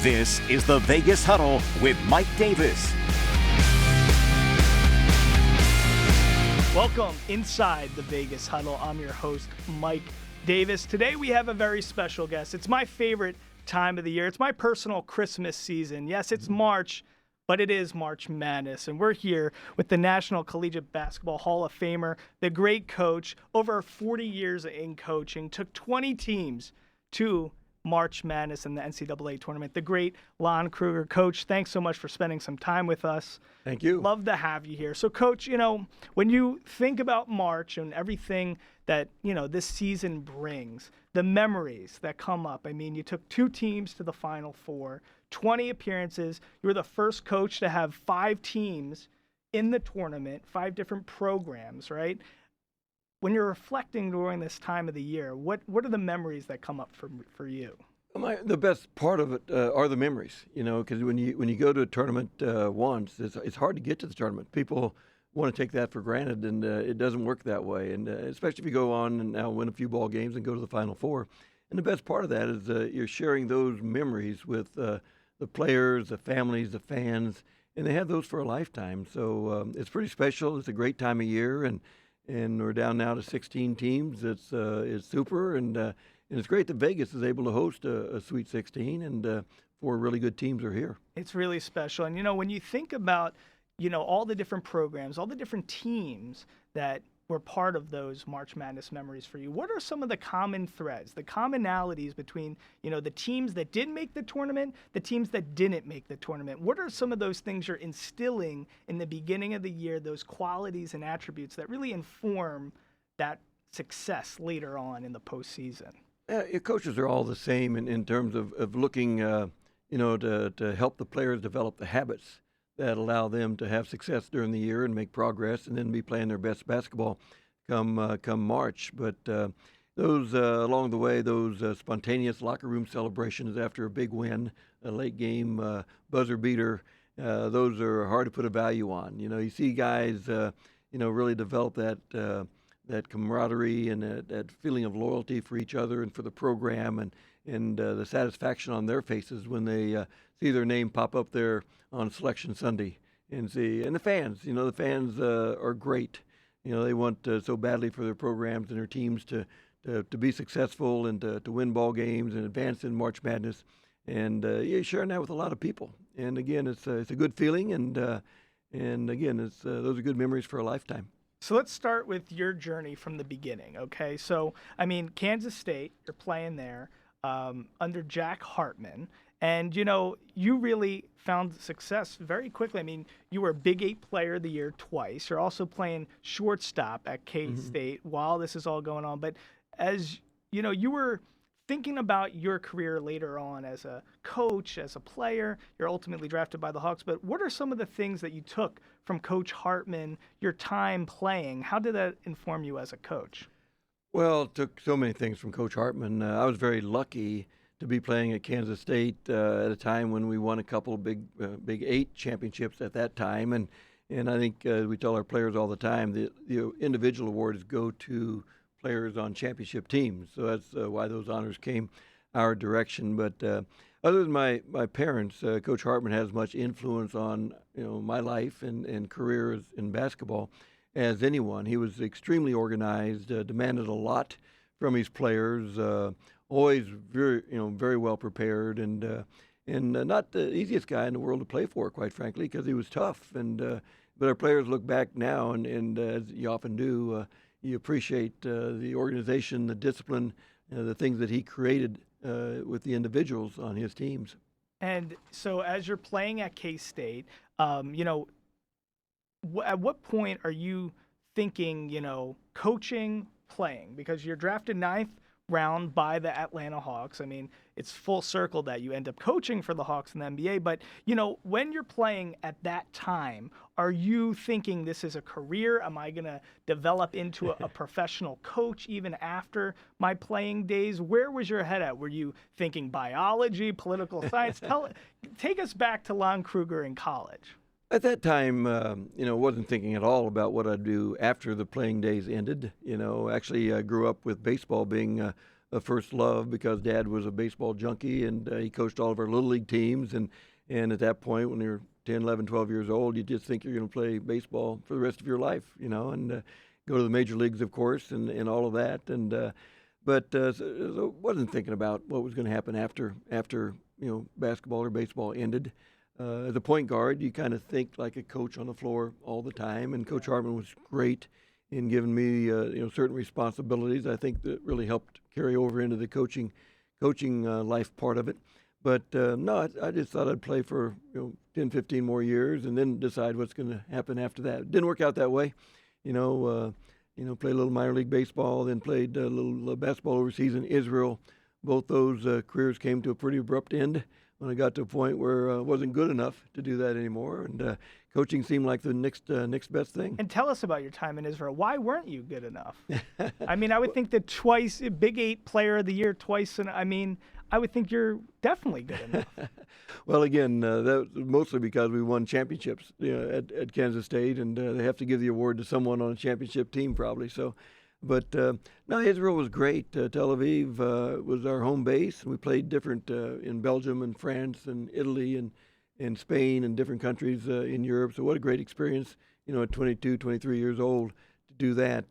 This is the Vegas Huddle with Mike Davis. Welcome inside the Vegas Huddle. I'm your host, Mike Davis. Today we have a very special guest. It's my favorite time of the year. It's my personal Christmas season. Yes, it's March, but it is March Madness. And we're here with the National Collegiate Basketball Hall of Famer, the great coach, over 40 years in coaching, took 20 teams to March Madness in the NCAA tournament. The great Lon Kruger. Coach, thanks so much for spending some time with us. Thank you. Love to have you here. So, Coach, when you think about March and everything that, this season brings, the memories that come up. I mean, you took 2 teams to the Final Four, 20 appearances. You were the first coach to have 5 teams in the tournament, 5 different programs, right? When you're reflecting during this time of the year, what are the memories that come up for you? The best part of it are the memories, because when you go to a tournament once, it's hard to get to the tournament. People want to take that for granted, and it doesn't work that way. And especially if you go on and now win a few ball games and go to the Final Four. And the best part of that is you're sharing those memories with the players, the families, the fans, and they have those for a lifetime. So it's pretty special. It's a great time of year, and we're down now to 16 teams. It's super, and it's great that Vegas is able to host a Sweet 16, and 4 really good teams are here. It's really special. And, when you think about, all the different programs, all the different teams that were part of those March Madness memories for you, what are some of the common threads, the commonalities between, the teams that did make the tournament, the teams that didn't make the tournament? What are some of those things you're instilling in the beginning of the year, those qualities and attributes that really inform that success later on in the postseason? Your coaches are all the same in terms of looking, to help the players develop the habits that allow them to have success during the year and make progress, and then be playing their best basketball come March. But those along the way, those spontaneous locker room celebrations after a big win, a late game buzzer beater, those are hard to put a value on. You see guys, really develop that camaraderie and that feeling of loyalty for each other and for the program, and the satisfaction on their faces when they see their name pop up there on Selection Sunday, and the fans. The fans are great. They want so badly for their programs and their teams to be successful and to win ball games and advance in March Madness, and you're sharing that with a lot of people. And again, it's a good feeling, and again, those are good memories for a lifetime. So let's start with your journey from the beginning, okay? So, Kansas State, you're playing there under Jack Hartman, and, you really found success very quickly. You were a Big 8 Player of the Year twice. You're also playing shortstop at K-State while this is all going on. But as, you were thinking about your career later on as a coach, as a player, you're ultimately drafted by the Hawks, but what are some of the things that you took from Coach Hartman, your time playing? How did that inform you as a coach? Well, it took so many things from Coach Hartman. I was very lucky to be playing at Kansas State at a time when we won a couple of Big 8 championships at that time, and I think we tell our players all the time the individual awards go to players on championship teams. So that's why those honors came our direction. But other than my parents, Coach Hartman has much influence on my life and career in basketball as anyone. He was extremely organized, demanded a lot from his players, always very well prepared, and not the easiest guy in the world to play for, quite frankly, because he was tough. But our players look back now, and as you often do, you appreciate the organization, the discipline, the things that he created with the individuals on his teams. And so as you're playing at K-State, at what point are you thinking, coaching, playing? Because you're drafted 9th round by the Atlanta Hawks. It's full circle that you end up coaching for the Hawks in the NBA. But, when you're playing at that time, are you thinking this is a career? Am I going to develop into a professional coach even after my playing days? Where was your head at? Were you thinking biology, political science? Take us back to Lon Kruger in college. At that time, wasn't thinking at all about what I'd do after the playing days ended. Actually, I grew up with baseball being a a first love because Dad was a baseball junkie, and he coached all of our little league teams. And at that point, when you're 10, 11, 12 years old, you just think you're going to play baseball for the rest of your life, and go to the major leagues, of course, and all of that. So wasn't thinking about what was going to happen after basketball or baseball ended. As a point guard, you kind of think like a coach on the floor all the time, and Coach Hartman was great in giving me certain responsibilities. I think that really helped carry over into the coaching life part of it. But no, I just thought I'd play for 10, 15 more years and then decide what's going to happen after that. It didn't work out that way. Played a little minor league baseball, then played a little basketball overseas in Israel. Both those careers came to a pretty abrupt end when I got to a point where I wasn't good enough to do that anymore. And coaching seemed like the next best thing. And tell us about your time in Israel. Why weren't you good enough? I mean, I would think that twice, Big 8 Player of the Year twice, and I would think you're definitely good enough. Well, again, that was mostly because we won championships at Kansas State, and they have to give the award to someone on a championship team probably. So, but no, Israel was great. Tel Aviv was our home base. We played different in Belgium and France and Italy and Spain and different countries in Europe. So what a great experience, at 22, 23 years old to do that.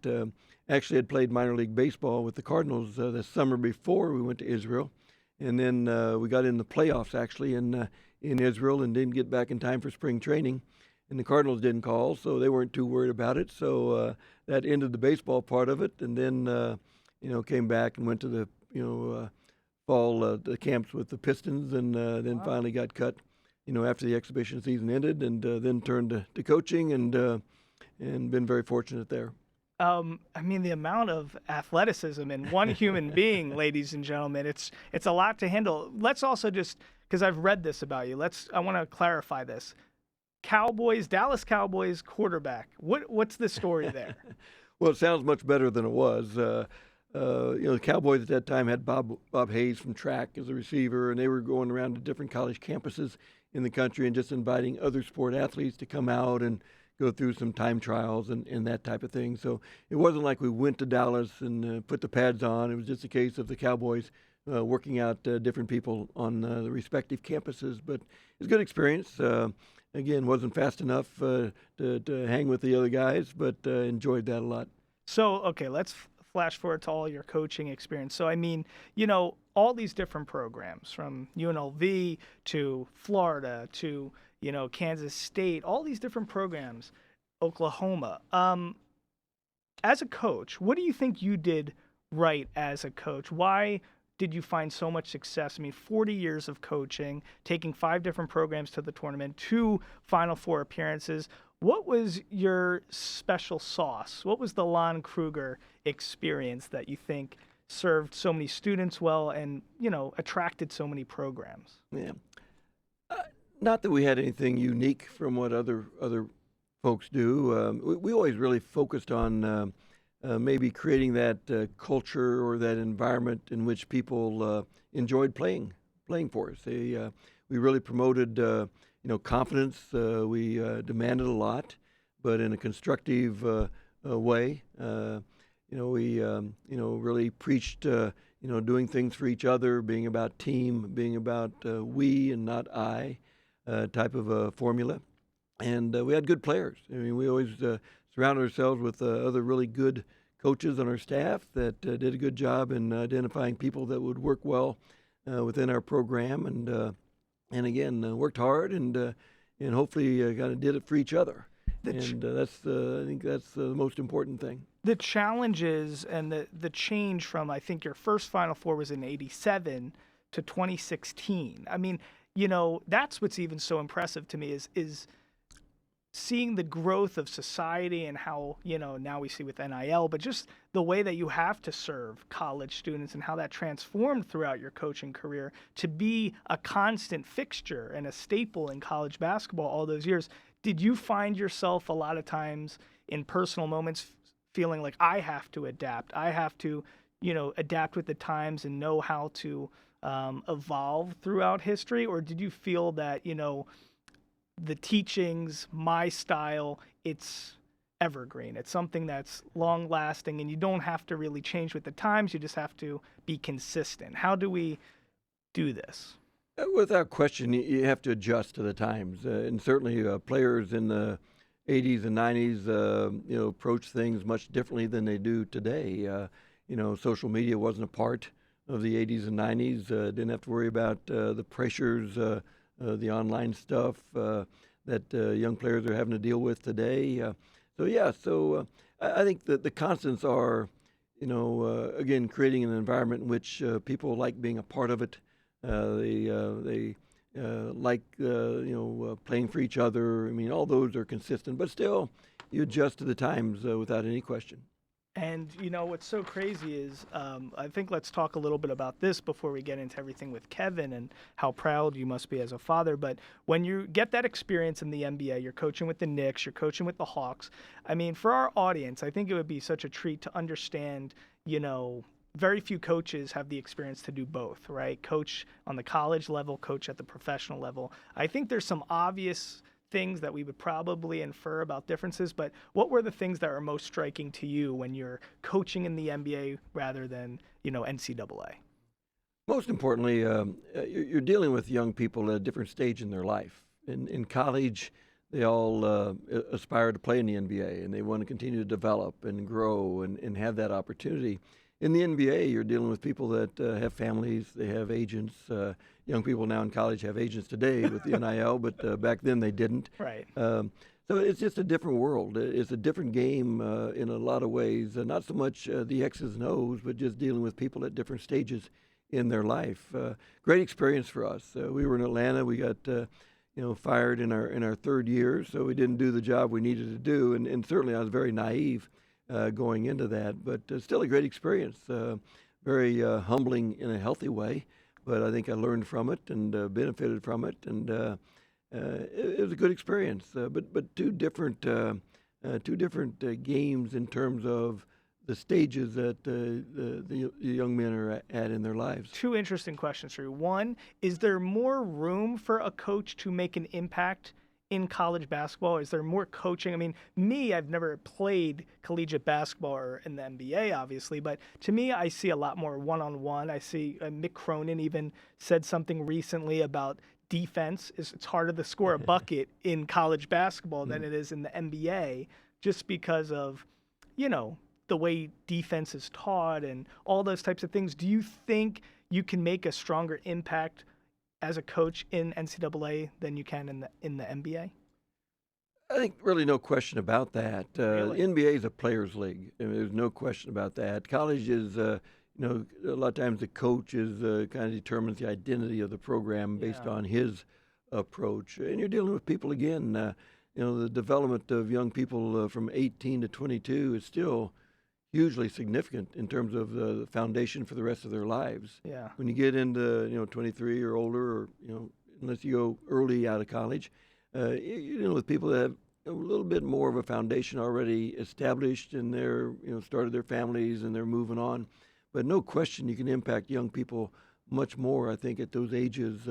Actually, I'd played minor league baseball with the Cardinals the summer before we went to Israel. And then we got in the playoffs, actually, in Israel and didn't get back in time for spring training. And the Cardinals didn't call, so they weren't too worried about it. So that ended the baseball part of it. And then, came back and went to the, fall the camps with the Pistons and then finally got cut, after the exhibition season ended and then turned to coaching and been very fortunate there. The amount of athleticism in one human being, ladies and gentlemen, it's a lot to handle. Let's also just, because I've read this about you, I want to clarify this. Dallas Cowboys quarterback. What's the story there? Well, it sounds much better than it was. The Cowboys at that time had Bob Hayes from track as a receiver, and they were going around to different college campuses in the country and just inviting other sport athletes to come out and go through some time trials and that type of thing. So it wasn't like we went to Dallas and put the pads on. It was just a case of the Cowboys working out different people on the respective campuses. But it was a good experience. Again, wasn't fast enough to hang with the other guys, but enjoyed that a lot. So, okay, let's flash forward to all your coaching experience. So, all these different programs from UNLV to Florida to Kansas State, all these different programs, Oklahoma. As a coach, what do you think you did right as a coach? Why did you find so much success? 40 years of coaching, taking 5 different programs to the tournament, 2 Final Four appearances. What was your special sauce? What was the Lon Kruger experience that you think served so many students well and, attracted so many programs? Yeah. Not that we had anything unique from what other folks do. We always really focused on maybe creating that culture or that environment in which people enjoyed playing for us. We really promoted confidence. We demanded a lot, but in a constructive way. We really preached doing things for each other, being about team, being about we and not I. Type of a formula, and we had good players. We always surrounded ourselves with other really good coaches on our staff that did a good job in identifying people that would work well within our program, and again worked hard and hopefully kind of did it for each other. I think that's the most important thing. The challenges and the change from, I think your first Final Four was in '87 to 2016. That's what's even so impressive to me is seeing the growth of society and how, now we see with NIL, but just the way that you have to serve college students and how that transformed throughout your coaching career to be a constant fixture and a staple in college basketball all those years. Did you find yourself a lot of times in personal moments feeling like I have to adapt? I have to, adapt with the times and know how to evolve throughout history? Or did you feel that, the teachings, my style, it's evergreen. It's something that's long lasting, and you don't have to really change with the times. You just have to be consistent. How do we do this? Without question, you have to adjust to the times, and certainly players in the 80s and 90s, approach things much differently than they do today. Social media wasn't a part of the 80s and 90s. Didn't have to worry about the pressures, the online stuff that young players are having to deal with today. I think that the constants are, again, creating an environment in which people like being a part of it. They like playing for each other. I mean, all those are consistent, but still, you adjust to the times without any question. And what's so crazy is, I think let's talk a little bit about this before we get into everything with Kevin and how proud you must be as a father. But when you get that experience in the NBA, you're coaching with the Knicks, you're coaching with the Hawks. I mean, for our audience, I think it would be such a treat to understand, very few coaches have the experience to do both, right? Coach on the college level, coach at the professional level. I think there's some obvious things that we would probably infer about differences, but what were the things that are most striking to you when you're coaching in the NBA rather than, NCAA? Most importantly, you're dealing with young people at a different stage in their life. In college, they all aspire to play in the NBA, and they want to continue to develop and grow and have that opportunity. In the NBA, you're dealing with people that have families, they have agents. Young people now in college have agents today with the NIL, but back then they didn't. Right. So it's just a different world. It's a different game in a lot of ways. Not so much the X's and O's, but just dealing with people at different stages in their life. Great experience for us. We were in Atlanta. We got fired in our third year, so we didn't do the job we needed to do. And certainly I was very naive going into that, but still a great experience. Very humbling in a healthy way, but I think I learned from it and benefited from it, and it was a good experience. But two different games in terms of the stages that the young men are at in their lives. Two interesting questions for you. One, is there more room for a coach to make an impact in college basketball? Is there more coaching? I mean, I've never played collegiate basketball or in the NBA, obviously, but to me, I see a lot more one-on-one. I see Mick Cronin even said something recently about defense. It's harder to score a bucket in college basketball than it is in the NBA, just because of, the way defense is taught and all those types of things. Do you think you can make a stronger impact as a coach in NCAA than you can in the NBA? I think really no question about that. Really? The NBA is a players' league. I mean, there's no question about that. College is, a lot of times the coach is kind of determines the identity of the program based on his approach. And you're dealing with people again. The development of young people from 18 to 22 is still hugely significant in terms of the foundation for the rest of their lives. Yeah. When you get into 23 or older, or unless you go early out of college, you're dealing with people that have a little bit more of a foundation already established, and they're started their families and they're moving on. But no question, you can impact young people much more, I think, at those ages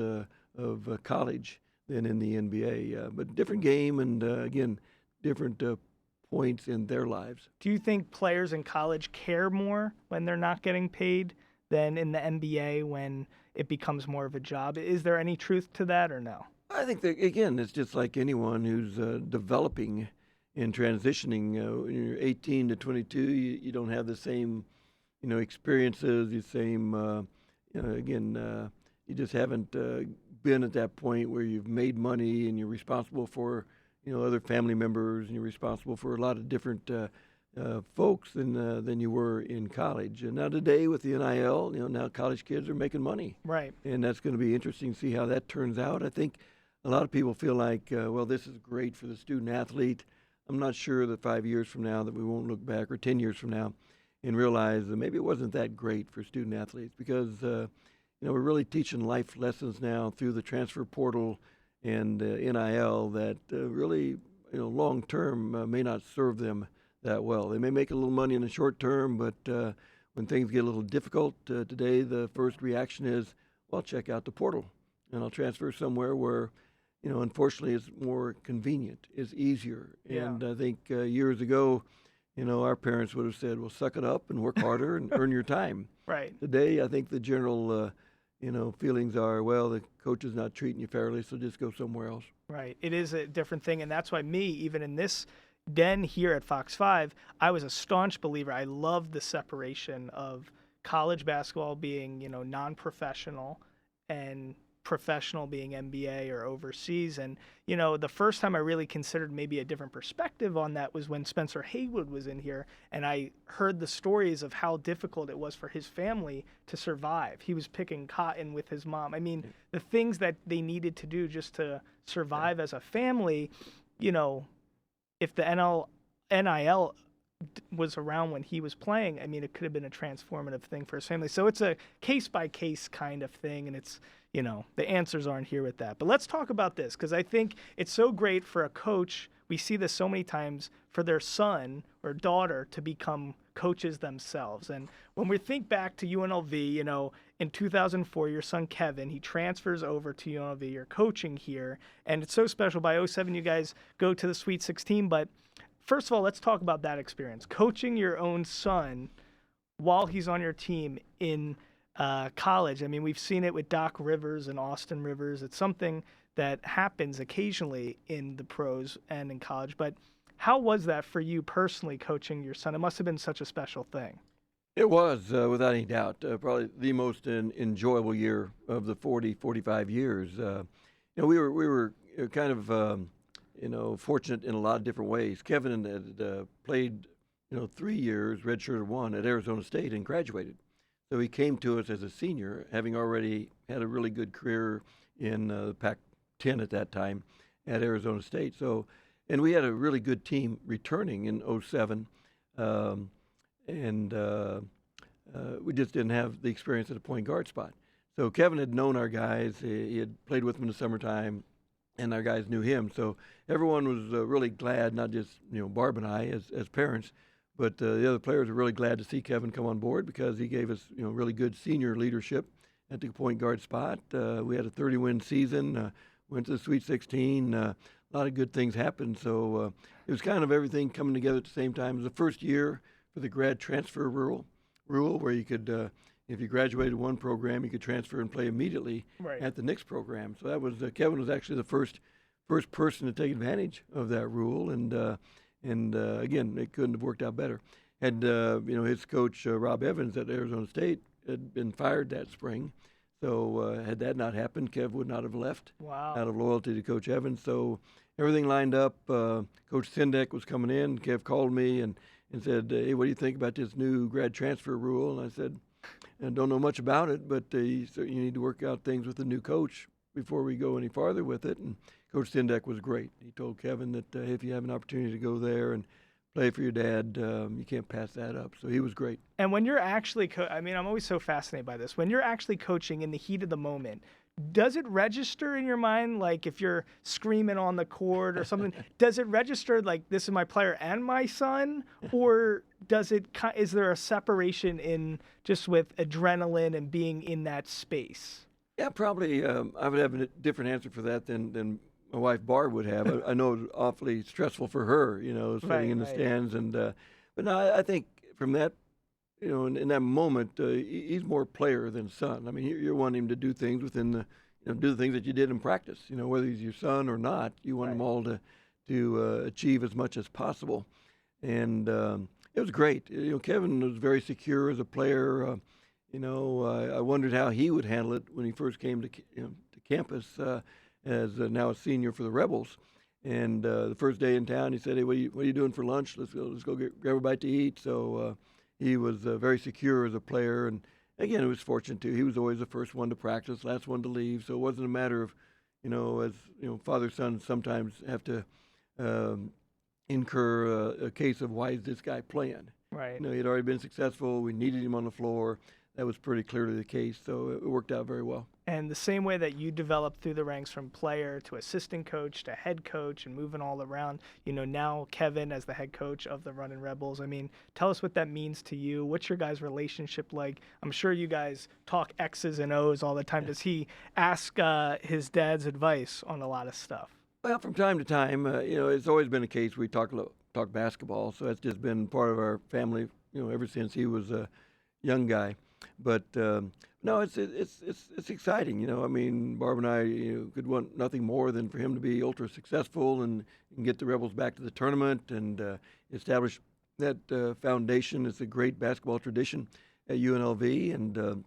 of college than in the NBA. But different game, and again, different points in their lives. Do you think players in college care more when they're not getting paid than in the NBA when it becomes more of a job? Is there any truth to that or no? I think that, again, it's just like anyone who's developing and transitioning. When you're 18 to 22, you don't have the same, experiences, the same, you just haven't been at that point where you've made money and you're responsible for other family members, and you're responsible for a lot of different folks than you were in college. And now today with the NIL, now college kids are making money. Right. And that's going to be interesting to see how that turns out. I think a lot of people feel like, this is great for the student athlete. I'm not sure that 5 years from now that we won't look back, or 10 years from now, and realize that maybe it wasn't that great for student athletes, because we're really teaching life lessons now through the transfer portal and NIL that really, long term may not serve them that well. They may make a little money in the short term, but when things get a little difficult today, the first reaction is, well, check out the portal, and I'll transfer somewhere where, unfortunately, it's more convenient. It's easier. Yeah. And I think years ago, our parents would have said, well, suck it up and work harder and earn your time. Right. Today, I think the general, feelings are, well, the coach is not treating you fairly, so just go somewhere else. Right. It is a different thing. And that's why even in this den here at Fox 5, I was a staunch believer. I loved the separation of college basketball being, non-professional and professional being NBA or overseas. And, the first time I really considered maybe a different perspective on that was when Spencer Haywood was in here, and I heard the stories of how difficult it was for his family to survive. He was picking cotton with his mom. I mean, the things that they needed to do just to survive as a family, if the NIL was around when he was playing, I mean, it could have been a transformative thing for his family. So it's a case-by-case kind of thing, and it's, the answers aren't here with that. But let's talk about this, because I think it's so great for a coach. We see this so many times for their son or daughter to become coaches themselves. And when we think back to UNLV, in 2004, your son Kevin, he transfers over to UNLV. You're coaching here, and it's so special. By 2007, you guys go to the Sweet 16. But first of all, let's talk about that experience, coaching your own son while he's on your team in college. I mean, we've seen it with Doc Rivers and Austin Rivers. It's something that happens occasionally in the pros and in college. But how was that for you personally, coaching your son? It must have been such a special thing. It was, without any doubt, probably the most enjoyable year of the 45 years. We were kind of, fortunate in a lot of different ways. Kevin had played, 3 years, redshirted 1 at Arizona State and graduated. So he came to us as a senior, having already had a really good career in Pac-10 at that time at Arizona State. So, and we had a really good team returning in 2007, we just didn't have the experience at a point guard spot. So Kevin had known our guys. He had played with them in the summertime, and our guys knew him. So everyone was really glad, not just Barb and I as parents, but the other players were really glad to see Kevin come on board because he gave us really good senior leadership at the point guard spot. We had a 30-win season, went to the Sweet 16. A lot of good things happened. So it was kind of everything coming together at the same time. It was the first year for the grad transfer rule where you could, if you graduated one program, you could transfer and play immediately at the next program. So that was Kevin was actually the first person to take advantage of that rule, and again, it couldn't have worked out better. Had his coach Rob Evans at Arizona State had been fired that spring, so had that not happened, Kev would not have left out of loyalty to Coach Evans. So everything lined up. Coach Sindek was coming in. Kev called me and said, "Hey, what do you think about this new grad transfer rule?" And I said, "I don't know much about it, but you need to work out things with the new coach before we go any farther with it." And Coach Sindek was great. He told Kevin that if you have an opportunity to go there and play for your dad, you can't pass that up. So he was great. And when you're actually, I'm always so fascinated by this. When you're actually coaching in the heat of the moment, does it register in your mind, like if you're screaming on the court or something, does it register like this is my player and my son? Or is there a separation in just with adrenaline and being in that space? Yeah, probably I would have a different answer for that than my wife Barb would have. I know it was awfully stressful for her, sitting in the stands. And but no, I think from that, in that moment, he's more player than son. I mean, you're wanting him to do things within the, do the things that you did in practice. Whether he's your son or not, you want them all to achieve as much as possible. And it was great. Kevin was very secure as a player. I wondered how he would handle it when he first came to campus as now a senior for the Rebels. And the first day in town, he said, "Hey, what are you doing for lunch? Let's go grab a bite to eat." So he was very secure as a player. And again, it was fortunate too. He was always the first one to practice, last one to leave. So it wasn't a matter of, as father son sometimes have to incur a case of why is this guy playing? Right. He had already been successful. We needed him on the floor. that was pretty clearly the case. So it worked out very well. And the same way that you developed through the ranks from player to assistant coach to head coach and moving all around, now Kevin as the head coach of the Runnin' Rebels. I mean, tell us what that means to you. What's your guys' relationship like? I'm sure you guys talk X's and O's all the time. Does he ask his dad's advice on a lot of stuff? Well, from time to time, it's always been a case we talk basketball, so that's just been part of our family, ever since he was a young guy. But no, it's exciting. I mean, Barb and I could want nothing more than for him to be ultra successful and get the Rebels back to the tournament and establish that foundation. It's a great basketball tradition at UNLV, and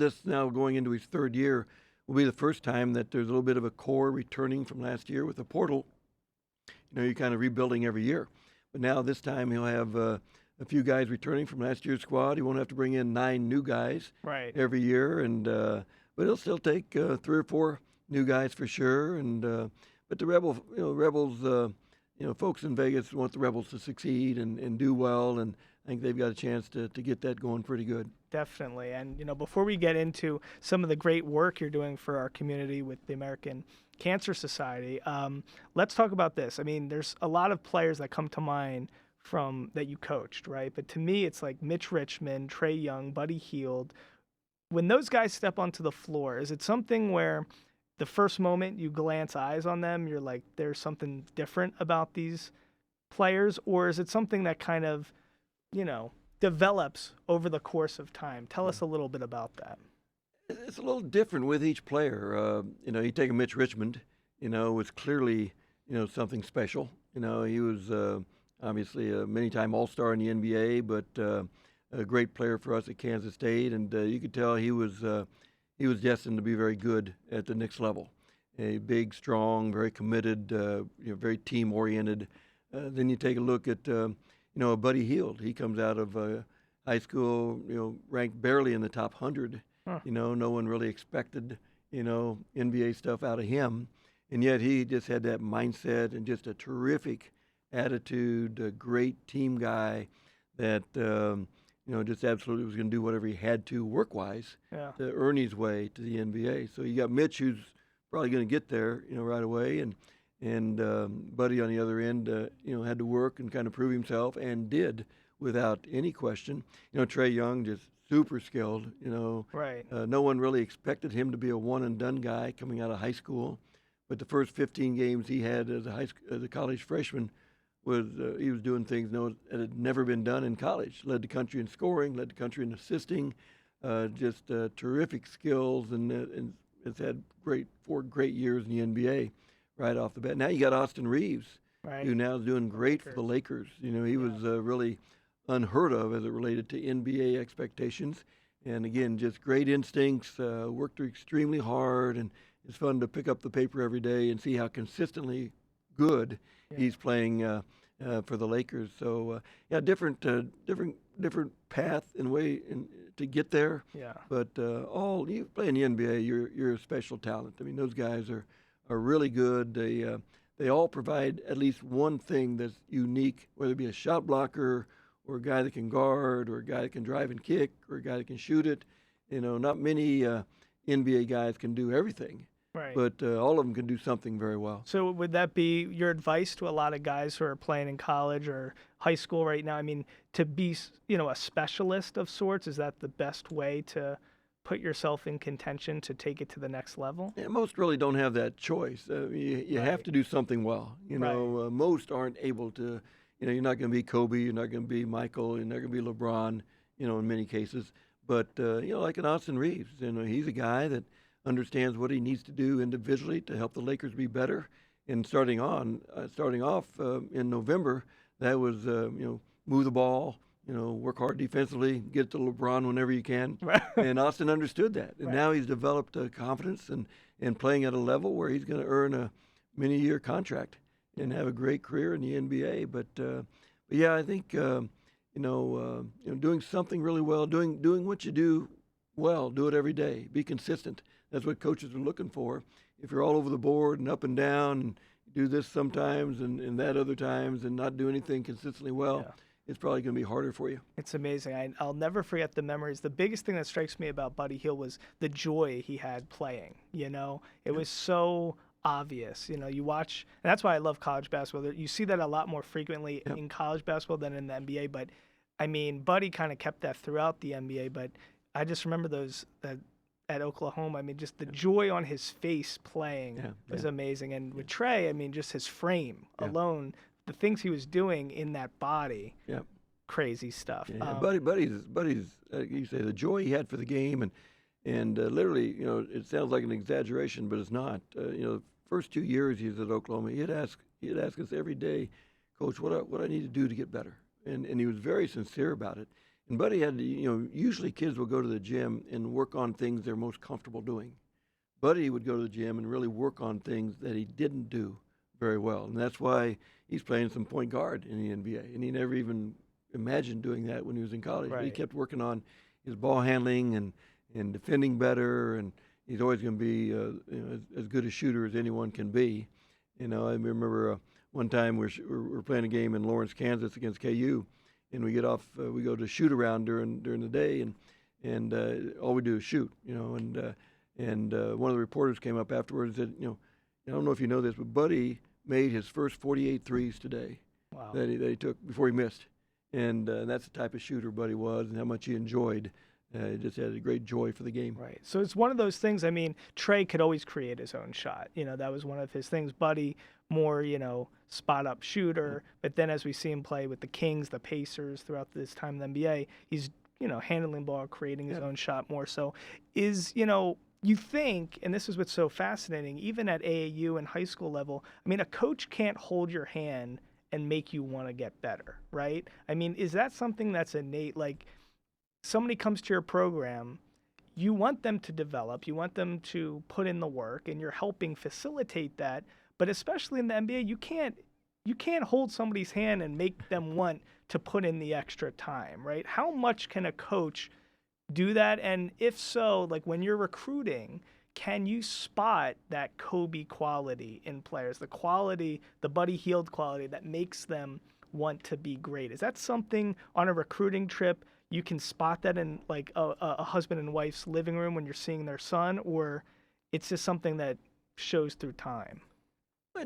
this now going into his third year will be the first time that there's a little bit of a core returning from last year with the portal. You're kind of rebuilding every year, but now this time he'll have a few guys returning from last year's squad. He won't have to bring in 9 new guys every year, and but he'll still take 3 or 4 new guys for sure. And but the Rebels, folks in Vegas want the Rebels to succeed and do well, and I think they've got a chance to get that going pretty good. Definitely. And, before we get into some of the great work you're doing for our community with the American Cancer Society, let's talk about this. I mean, there's a lot of players that come to mind from that you coached, right? But to me, it's like Mitch Richmond, Trey Young, Buddy Hield. When those guys step onto the floor, is it something where the first moment you glance eyes on them, you're like, there's something different about these players? Or is it something that kind of, develops over the course of time? Tell us a little bit about that. It's a little different with each player. You take a Mitch Richmond, was clearly, something special. He was obviously a many-time All-Star in the NBA, but a great player for us at Kansas State, and you could tell he was destined to be very good at the next level. A big, strong, very committed, very team-oriented. Then you take a look at Buddy Hield. He comes out of high school, ranked barely in the top 100. No one really expected, NBA stuff out of him, and yet he just had that mindset and just a terrific attitude, a great team guy that just absolutely was going to do whatever he had to work-wise to earn his way to the NBA. So you got Mitch, who's probably going to get there, right away, and Buddy on the other end, had to work and kind of prove himself, and did without any question. Trey Young, just super skilled. No one really expected him to be a one-and-done guy coming out of high school, but the first 15 games he had as a college freshman he was doing things that had never been done in college. Led the country in scoring, led the country in assisting, just terrific skills, and has had 4 great years in the NBA right off the bat. Now you got Austin Reeves, who now is doing great for the Lakers. He was really unheard of as it related to NBA expectations. And again, just great instincts, worked extremely hard, and it's fun to pick up the paper every day and see how consistently good he's playing for the Lakers. So different path and way to get there. Yeah. But you play in the NBA, you're a special talent. I mean, those guys are really good. They all provide at least one thing that's unique, whether it be a shot blocker or a guy that can guard or a guy that can drive and kick or a guy that can shoot it. Not many NBA guys can do everything. Right. But all of them can do something very well. So would that be your advice to a lot of guys who are playing in college or high school right now? I mean, to be, a specialist of sorts, is that the best way to put yourself in contention to take it to the next level? Yeah, most really don't have that choice. You have to do something well. Most aren't able to. You're not going to be Kobe. You're not going to be Michael. You're not going to be LeBron. In many cases. But like an Austin Reeves, he's a guy that understands what he needs to do individually to help the Lakers be better. And starting off in November, that was move the ball, work hard defensively, get to LeBron whenever you can. Right. And Austin understood that, and now he's developed confidence and playing at a level where he's going to earn a many-year contract and have a great career in the NBA. But I think doing something really well, doing what you do well, do it every day, be consistent. That's what coaches are looking for. If you're all over the board and up and down and do this sometimes and that other times and not do anything consistently well, it's probably going to be harder for you. It's amazing. I'll never forget the memories. The biggest thing that strikes me about Buddy Hield was the joy he had playing. It was so obvious. You watch, and that's why I love college basketball. You see that a lot more frequently in college basketball than in the NBA. But I mean, Buddy kind of kept that throughout the NBA. But I just remember that at Oklahoma. I mean, just the joy on his face playing was amazing. And with Trey, I mean, just his frame alone, the things he was doing in that body, crazy stuff. Yeah, Buddy's, you say the joy he had for the game, and literally, it sounds like an exaggeration, but it's not. The first 2 years he was at Oklahoma, he'd ask us every day, Coach, what I need to do to get better, and he was very sincere about it. And Buddy had, usually kids will go to the gym and work on things they're most comfortable doing. Buddy would go to the gym and really work on things that he didn't do very well, and that's why he's playing some point guard in the NBA, and he never even imagined doing that when he was in college. Right. But he kept working on his ball handling and defending better, and he's always going to be as good a shooter as anyone can be. I remember one time we're playing a game in Lawrence, Kansas against KU, and we get off, we go to shoot around during the day, and all we do is shoot, and one of the reporters came up afterwards and said, I don't know if you know this, but Buddy made his first 48 threes today. Wow. that he took before he missed. And that's the type of shooter Buddy was and how much he enjoyed. He just had a great joy for the game. Right. So it's one of those things. I mean, Trey could always create his own shot. That was one of his things. Buddy, more, spot-up shooter. But then as we see him play with the Kings, the Pacers throughout this time in the NBA, he's, handling ball, creating his own shot more. So you think, and this is what's so fascinating, even at AAU and high school level, I mean, a coach can't hold your hand and make you want to get better, right? I mean, is that something that's innate? Like, somebody comes to your program, you want them to develop, you want them to put in the work, and you're helping facilitate that. But especially in the NBA, you can't hold somebody's hand and make them want to put in the extra time, right? How much can a coach do that? And if so, like when you're recruiting, can you spot that Kobe quality in players, the quality, the Buddy Hield quality that makes them want to be great? Is that something on a recruiting trip you can spot that in like a husband and wife's living room when you're seeing their son, or it's just something that shows through time?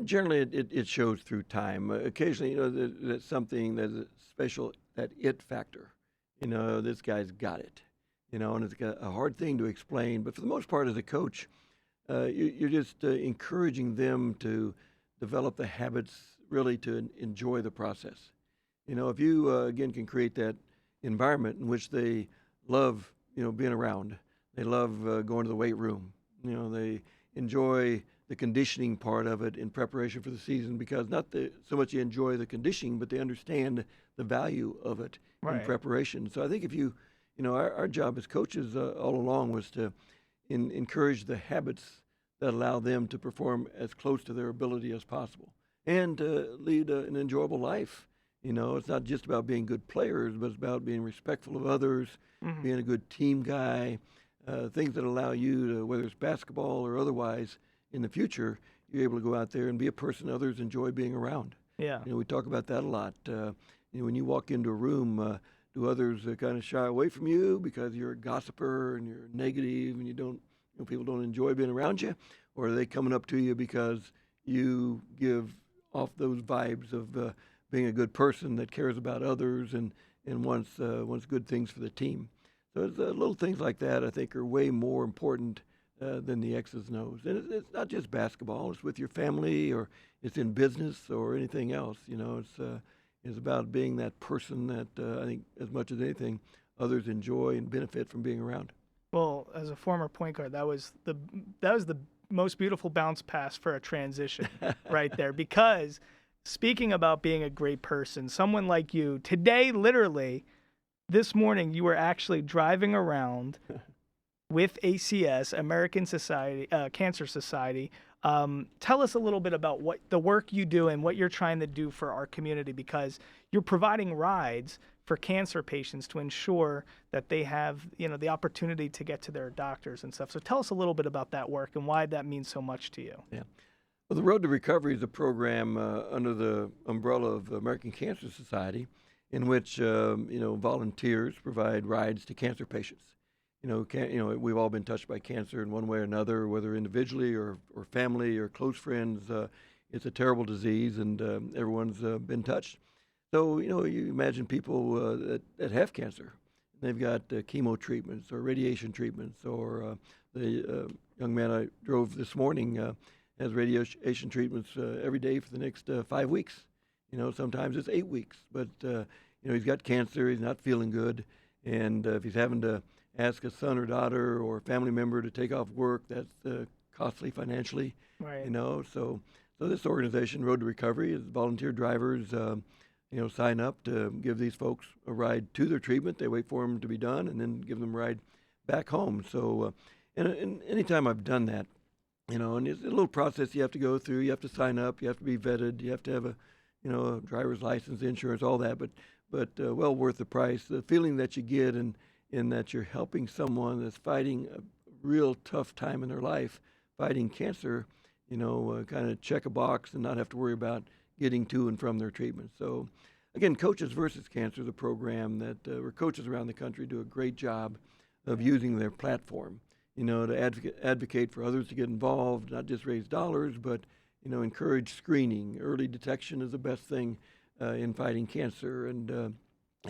Generally, it shows through time. Occasionally, that's something that's a special, that it factor. This guy's got it. And it's a hard thing to explain. But for the most part, as a coach, you're just encouraging them to develop the habits, really to enjoy the process. If you, again, can create that environment in which they love, being around. They love going to the weight room. They enjoy the conditioning part of it in preparation for the season, because not so much they enjoy the conditioning, but they understand the value of it in preparation. So I think if you, our job as coaches all along was to encourage the habits that allow them to perform as close to their ability as possible and lead an enjoyable life. It's not just about being good players, but it's about being respectful of others, being a good team guy, things that allow you to, whether it's basketball or otherwise, in the future, you're able to go out there and be a person others enjoy being around. Yeah. We talk about that a lot. When you walk into a room, do others kind of shy away from you because you're a gossiper and you're negative and people don't enjoy being around you? Or are they coming up to you because you give off those vibes of being a good person that cares about others and wants good things for the team? So it's, little things like that, I think, are way more important than the X's and O's. And it's not just basketball. It's with your family, or it's in business or anything else. It's about being that person that I think, as much as anything, others enjoy and benefit from being around. Well, as a former point guard, that was the most beautiful bounce pass for a transition right there. Because speaking about being a great person, someone like you, today, literally, this morning, you were actually driving around with ACS, American Society, Cancer Society. Tell us a little bit about what the work you do and what you're trying to do for our community, because you're providing rides for cancer patients to ensure that they have, the opportunity to get to their doctors and stuff. So tell us a little bit about that work and why that means so much to you. Yeah. Well, the Road to Recovery is a program under the umbrella of the American Cancer Society, in which volunteers provide rides to cancer patients. We've all been touched by cancer in one way or another, whether individually or family or close friends. It's a terrible disease, and everyone's been touched. So, you imagine people that have cancer. They've got chemo treatments or radiation treatments, or the young man I drove this morning has radiation treatments every day for the next 5 weeks. Sometimes it's 8 weeks, but he's got cancer. He's not feeling good, and if he's having to ask a son or daughter or a family member to take off work, that's costly financially. Right. So this organization, Road to Recovery, is volunteer drivers. Sign up to give these folks a ride to their treatment. They wait for them to be done, and then give them a ride back home. So, and anytime I've done that, and it's a little process you have to go through. You have to sign up. You have to be vetted. You have to have a driver's license, insurance, all that. But well worth the price. The feeling that you get in that you're helping someone that's fighting a real tough time in their life, fighting cancer, kind of check a box and not have to worry about getting to and from their treatment. So, again, Coaches versus Cancer is a program that where coaches around the country do a great job of using their platform, to advocate for others to get involved, not just raise dollars, but, encourage screening. Early detection is the best thing in fighting cancer. And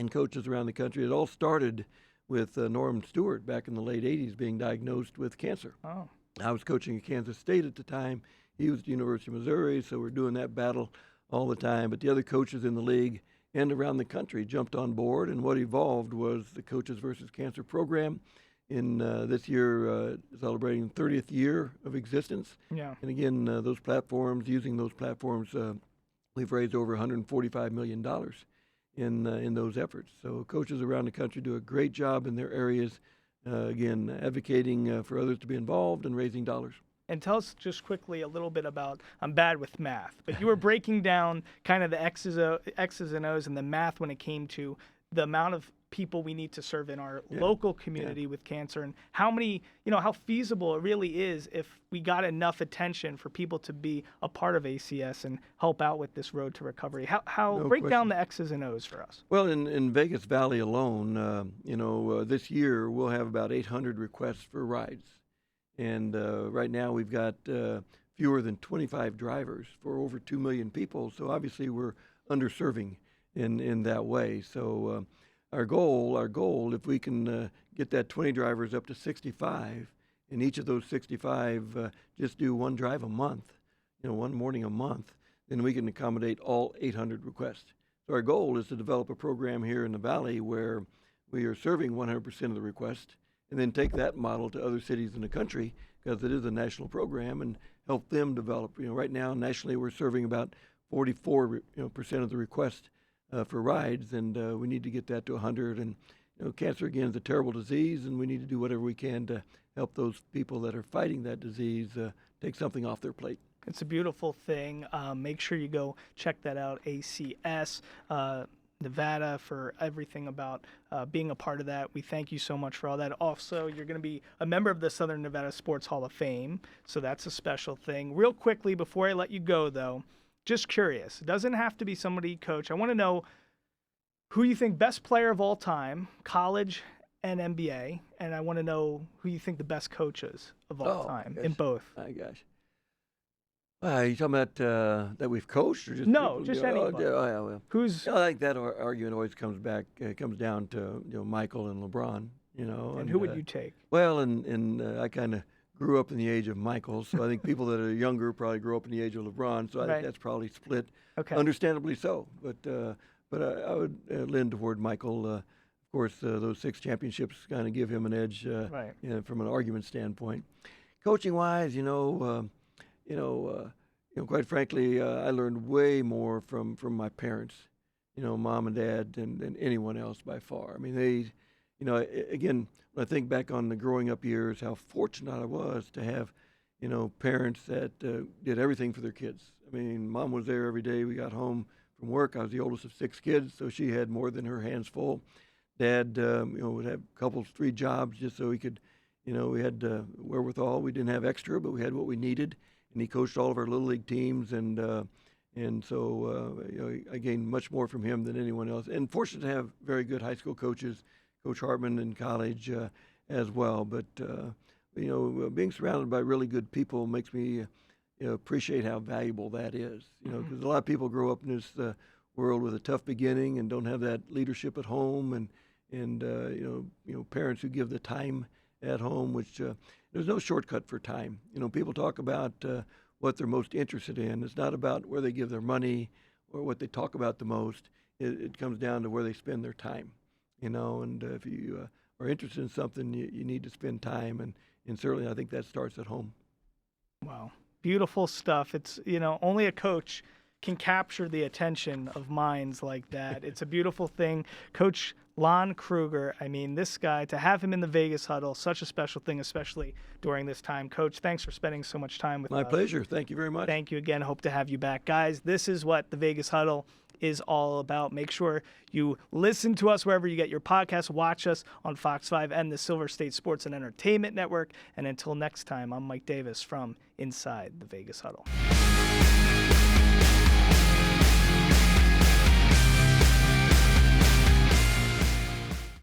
coaches around the country, it all started with Norm Stewart back in the late 80s being diagnosed with cancer. Oh. I was coaching at Kansas State at the time. He was at the University of Missouri, so we're doing that battle all the time. But the other coaches in the league and around the country jumped on board, and what evolved was the Coaches versus Cancer program. In this year, celebrating 30th year of existence. Yeah. And again, using those platforms, we've raised over $145 million in those efforts. So coaches around the country do a great job in their areas, again, advocating for others to be involved and raising dollars. And tell us just quickly a little bit about, I'm bad with math, but you were breaking down kind of the X's and O's and the math when it came to the amount of people we need to serve in our local community with cancer, and how many, how feasible it really is if we got enough attention for people to be a part of ACS and help out with this road to recovery. How No break question. down the X's and O's for us. Well, in Vegas Valley alone, this year we'll have about 800 requests for rides. And right now we've got fewer than 25 drivers for over 2 million people. So obviously we're underserving in that way. So our goal, if we can get that 20 drivers up to 65, and each of those 65 just do one drive a month, one morning a month, then we can accommodate all 800 requests. So our goal is to develop a program here in the Valley where we are serving 100% of the requests, and then take that model to other cities in the country, because it is a national program, and help them develop. Right now nationally we're serving about 44% of the requests for rides, and we need to get that to 100. And cancer again is a terrible disease, and we need to do whatever we can to help those people that are fighting that disease take something off their plate. It's a beautiful thing. Make sure you go check that out, ACS Nevada, for everything about being a part of that. We thank you so much for all that. Also, you're going to be a member of the Southern Nevada Sports Hall of Fame, so that's a special thing. Real quickly, before I let you go, though, just curious. It doesn't have to be somebody coach. I want to know who you think best player of all time, college and NBA, and I want to know who you think the best coaches of all time in both. My gosh. Are you talking about that we've coached, or just No, people? just anybody. Well. Who's I think that argument always comes down to Michael and LeBron. and who would you take? Well, and I kind of grew up in the age of Michael, so I think people that are younger probably grew up in the age of LeBron. So I think that's probably split. Okay. Understandably so, but I would lean toward Michael. Of course, those 6 championships kind of give him an edge, Right. From an argument standpoint. Coaching wise, quite frankly, I learned way more from my parents, mom and dad, than anyone else by far. I mean, they, again, when I think back on the growing up years, how fortunate I was to have, parents that did everything for their kids. I mean, mom was there every day. We got home from work. I was the oldest of 6 kids, so she had more than her hands full. Dad, would have a couple, 3 jobs just so he could, we had wherewithal. We didn't have extra, but we had what we needed. And he coached all of our little league teams, and And so I gained much more from him than anyone else. And fortunate to have very good high school coaches, Coach Hartman in college as well. But being surrounded by really good people makes me appreciate how valuable that is. Because a lot of people grow up in this world with a tough beginning and don't have that leadership at home, and parents who give the time at home, which there's no shortcut for time. People talk about what they're most interested in. It's not about where they give their money or what they talk about the most. It comes down to where they spend their time. And if you are interested in something, you need to spend time, and certainly I think that starts at home. Wow, beautiful stuff. It's only a coach can capture the attention of minds like that. It's a beautiful thing. Coach Lon Kruger, I mean, this guy, to have him in the Vegas Huddle, such a special thing, especially during this time. Coach, thanks for spending so much time with us. My pleasure. Thank you very much. Thank you again. Hope to have you back. Guys, this is what the Vegas Huddle is all about. Make sure you listen to us wherever you get your podcasts. Watch us on Fox 5 and the Silver State Sports and Entertainment Network. And until next time, I'm Mike Davis from Inside the Vegas Huddle.